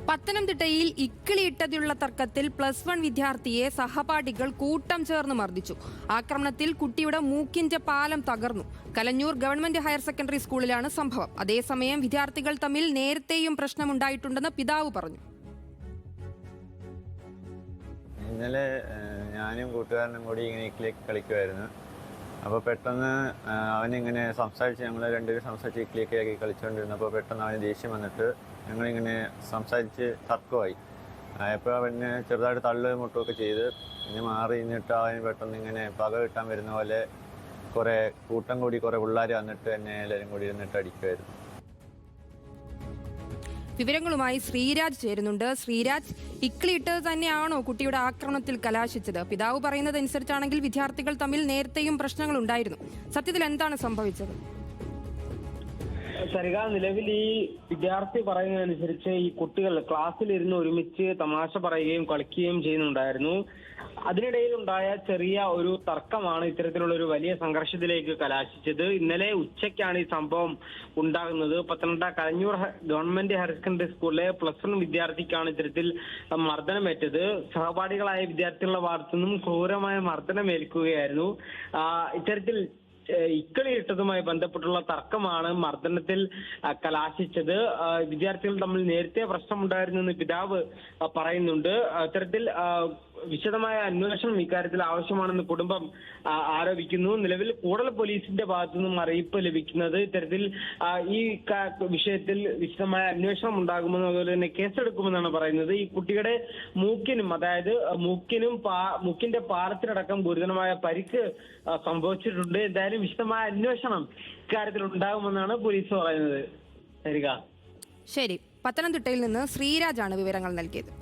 പത്തനംതിട്ടയിൽ ഇക്കിളിയിട്ടതിലുള്ള തർക്കത്തിൽ +1 വിദ്യാർത്ഥിയെ സഹപാഠികൾ കൂട്ടം ചേർന്ന് മർദ്ദിച്ചു. ആക്രമണത്തിൽ കുട്ടിയുടെ മൂക്കിന്റെ പാലം തകർന്നു. കലഞ്ഞൂർ ഗവൺമെന്റ് ഹയർ സെക്കൻഡറി സ്കൂളിലാണ് സംഭവം. അതേസമയം വിദ്യാർത്ഥികൾ തമ്മിൽ നേരത്തെയും പ്രശ്നമുണ്ടായിട്ടുണ്ടെന്ന് പിതാവ് പറഞ്ഞു. ഇന്നലെ ഞാനും കൂട്ടുകാരനും കൂടി ഇങ്ങനെ ഇക്കിലേക്ക് കളിക്കുമായിരുന്നു. അപ്പോൾ പെട്ടെന്ന് അവനിങ്ങനെ സംസാരിച്ച് ഞങ്ങൾ രണ്ടുപേരും സംസാരിച്ച് ഇക്കിലേക്കാക്കി കളിച്ചുകൊണ്ടിരുന്നപ്പോൾ പെട്ടെന്ന് അവന് ദേഷ്യം വന്നിട്ട് ഞങ്ങളിങ്ങനെ സംസാരിച്ച് തർക്കമായി. അപ്പോൾ അവന് ചെറുതായിട്ട് തള്ളു മുട്ടുമൊക്കെ ചെയ്ത് പിന്നെ മാറി നിന്നിട്ട് അവന് പെട്ടെന്ന് ഇങ്ങനെ പക കിട്ടാൻ വരുന്ന പോലെ കുറേ കൂട്ടം കൂടി കുറേ പിള്ളേർ വന്നിട്ട് എന്നെ എല്ലാവരും കൂടി ഇരുന്നിട്ട് അടിക്കുമായിരുന്നു. വിവരങ്ങളുമായി ശ്രീരാജ് ചേരുന്നുണ്ട്. ശ്രീരാജ്, ഇക്കിളിയിട്ടത് തന്നെയാണോ കുട്ടിയുടെ ആക്രമണത്തിൽ കലാശിച്ചത്? പിതാവ് പറയുന്നതനുസരിച്ചാണെങ്കിൽ വിദ്യാർത്ഥികൾ തമ്മിൽ നേരത്തെയും പ്രശ്നങ്ങൾ ഉണ്ടായിരുന്നു. സത്യത്തിൽ എന്താണ് സംഭവിച്ചത്? സരിക, നിലവിൽ ഈ വിദ്യാർത്ഥി പറയുന്നതനുസരിച്ച് ഈ കുട്ടികൾ ക്ലാസ്സിലിരുന്ന് ഒരുമിച്ച് തമാശ പറയുകയും കളിക്കുകയും ചെയ്യുന്നുണ്ടായിരുന്നു. അതിനിടയിൽ ഉണ്ടായ ചെറിയ ഒരു തർക്കമാണ് ഇത്തരത്തിലുള്ള ഒരു വലിയ സംഘർഷത്തിലേക്ക് കലാശിച്ചത്. ഇന്നലെ ഉച്ചയ്ക്കാണ് ഈ സംഭവം ഉണ്ടാകുന്നത്. Pathanamthitta Kalanjoor government higher secondary സ്കൂളിലെ +1 വിദ്യാർത്ഥിക്കാണ് ഇത്തരത്തിൽ മർദ്ദനമേറ്റത്. സഹപാഠികളായ വിദ്യാർത്ഥികളുടെ ഭാഗത്തു നിന്നും ക്രൂരമായ മർദ്ദനമേൽക്കുകയായിരുന്നു. ഇത്തരത്തിൽ ഇക്കിളിയിട്ടതുമായി ബന്ധപ്പെട്ടുള്ള തർക്കമാണ് മർദ്ദനത്തിൽ കലാശിച്ചത്. വിദ്യാർത്ഥികൾ തമ്മിൽ നേരത്തെ പ്രശ്നമുണ്ടായിരുന്നെന്ന് പിതാവ് പറയുന്നുണ്ട്. ഇത്തരത്തിൽ വിശദമായ അന്വേഷണം ഇക്കാര്യത്തിൽ ആവശ്യമാണെന്ന് കുടുംബം ആരോപിക്കുന്നു. നിലവിൽ കൂടൽ പോലീസിന്റെ ഭാഗത്തു നിന്നും അറിയിപ്പ് ലഭിക്കുന്നത് ഇത്തരത്തിൽ ഈ വിഷയത്തിൽ വിശദമായ അന്വേഷണം ഉണ്ടാകുമെന്നും അതുപോലെ തന്നെ കേസെടുക്കുമെന്നാണ് പറയുന്നത്. ഈ കുട്ടിയുടെ മൂക്കിനും, അതായത് മൂക്കിന്റെ പാലത്തിനടക്കം ഗുരുതരമായ പരിക്ക് സംഭവിച്ചിട്ടുണ്ട്. എന്തായാലും വിശദമായ അന്വേഷണം ഇക്കാര്യത്തിൽ ഉണ്ടാകുമെന്നാണ് പോലീസ് പറയുന്നത്. ശരി, പത്തനംതിട്ടയിൽ നിന്ന് ശ്രീരാജാണ് വിവരങ്ങൾ നൽകിയത്.